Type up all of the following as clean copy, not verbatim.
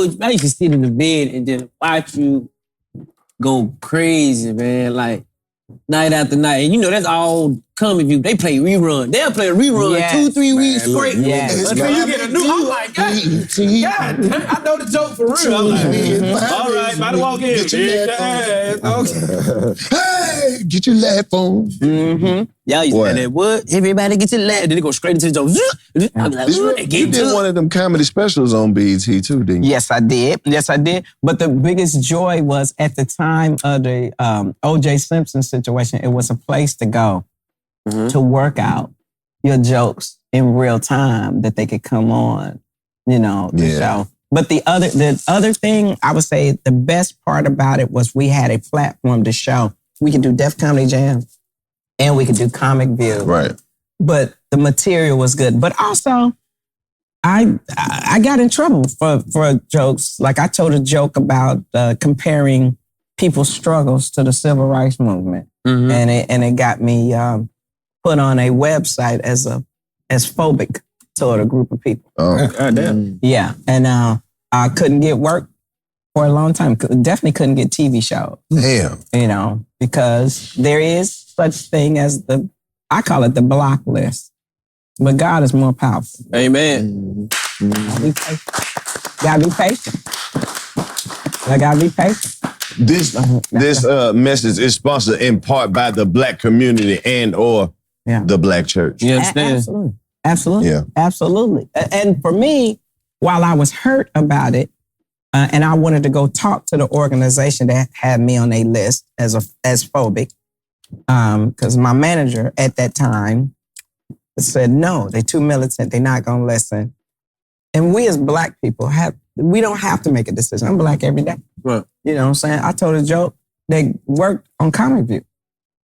I used to sit in the bed and just watch you go crazy, man. Like night after night. And you know, that's all Comic View. They play rerun. They'll play a rerun 2-3 weeks straight. Until you get a new. I'm like, God, I know the joke for real. I'm like, all right, about to walk in. Hey, get your laugh on. Y'all used to say that, what? Everybody get your laugh. Then they go straight into the joke. I'm like, you did one of them comedy specials on BET too, didn't you? Yes, I did. But the biggest joy was at the time of the O.J. Simpson situation, it was a place to go to work out your jokes in real time that they could come on, the show. But the other thing, I would say the best part about it was we had a platform to show. We could do Def Comedy Jam and we could do Comic View. Right. But the material was good. But also, I got in trouble for jokes. Like I told a joke about comparing people's struggles to the civil rights movement. And it got me put on a website as phobic toward a group of people. Oh, goddamn. Yeah. And I couldn't get work for a long time. Definitely couldn't get TV shows. Damn. Because there is such thing as I call it the block list. But God is more powerful. Amen. Gotta be patient. I gotta be patient. This message is sponsored in part by the Black community and or the Black church. You understand? Absolutely. Yeah. Absolutely. And for me, while I was hurt about it, and I wanted to go talk to the organization that had me on a list as phobic, because my manager at that time said, no, they're too militant. They're not going to listen. And we as Black people we don't have to make a decision. I'm Black every day. Right. You know what I'm saying? I told a joke. They worked on Comic View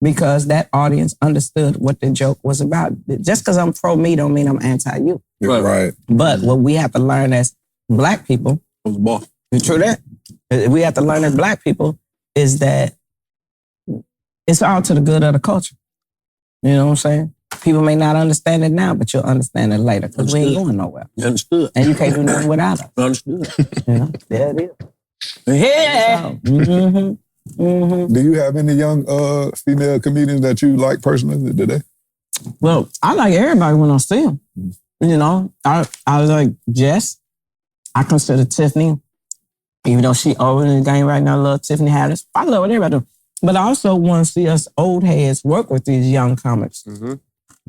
because that audience understood what the joke was about. Just because I'm pro me don't mean I'm anti you. Right. But what we have to learn as Black people, true that, we have to learn as Black people is that it's all to the good of the culture. You know what I'm saying? People may not understand it now, but you'll understand it later because we ain't going nowhere. You understood. And you can't do nothing without us. Understood. There it is. Yeah. Do you have any young female comedians that you like personally today? Well, I like everybody when I see them. I like Jess. I consider Tiffany, even though she over in the game right now, I love Tiffany Haddish. I love what everybody do. But I also want to see us old heads work with these young comics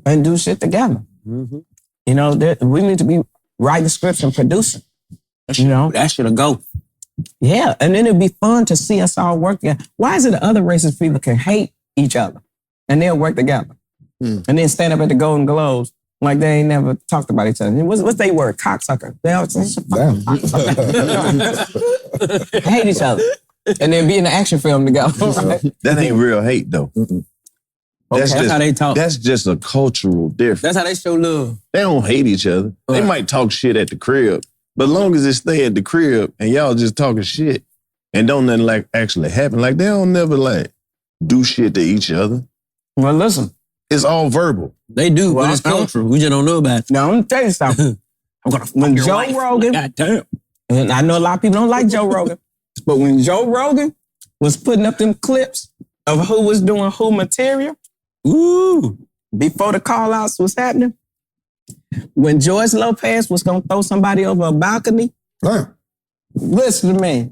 and do shit together. We need to be writing scripts and producing. That should go. Yeah, and then it'd be fun to see us all work together. Why is it that other racist people can hate each other and they'll work together and then stand up at the Golden Globes like they ain't never talked about each other? What's they word? Cocksucker. They always say, hate each other. And then be in the action film together. That ain't real hate, though. That's how they talk. That's just a cultural difference. That's how they show love. They don't hate each other. They might talk shit at the crib, but as long as it stay at the crib and y'all just talking shit and don't nothing like actually happen, like they don't never like do shit to each other. Well, listen. It's all verbal. They do, but it's cultural. We just don't know about it. Now, I'm going to tell you something. When Joe Rogan, goddamn. And I know a lot of people don't like Joe Rogan, but when Joe Rogan was putting up them clips of who was doing who material, before the call-outs was happening, when George Lopez was going to throw somebody over a balcony, listen to me.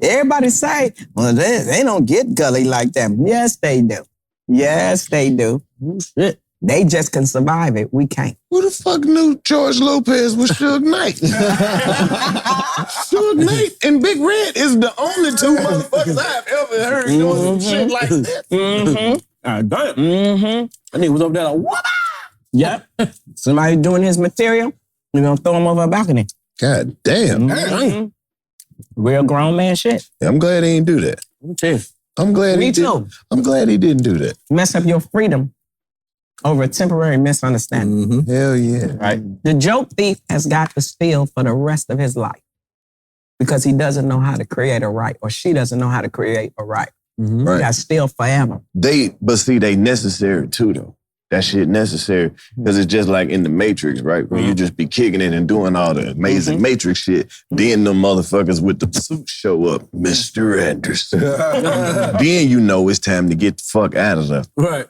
Everybody say, well, they don't get gully like that. Yes, they do. Yes, they do. Shit. They just can survive it. We can't. Who the fuck knew George Lopez was Suge Knight? Suge Knight and Big Red is the only two motherfuckers I've ever heard doing some shit like that. Damn. And he was over there like, what? Yep. Somebody doing his material, we're going to throw him over a balcony. God damn. Real grown man shit. I'm glad he didn't do that. I'm glad Me too. I'm glad he didn't do that. Mess up your freedom over a temporary misunderstanding. Hell yeah. Right. The joke thief has got to steal for the rest of his life because he doesn't know how to create a right, or she doesn't know how to create a right. Right. He got to steal forever. But see, they necessary too, though. that shit necessary. Because it's just like in the Matrix, right? When you just be kicking it and doing all the amazing Matrix shit, then the motherfuckers with the suits show up, Mr. Anderson. Then you know it's time to get the fuck out of there. Right.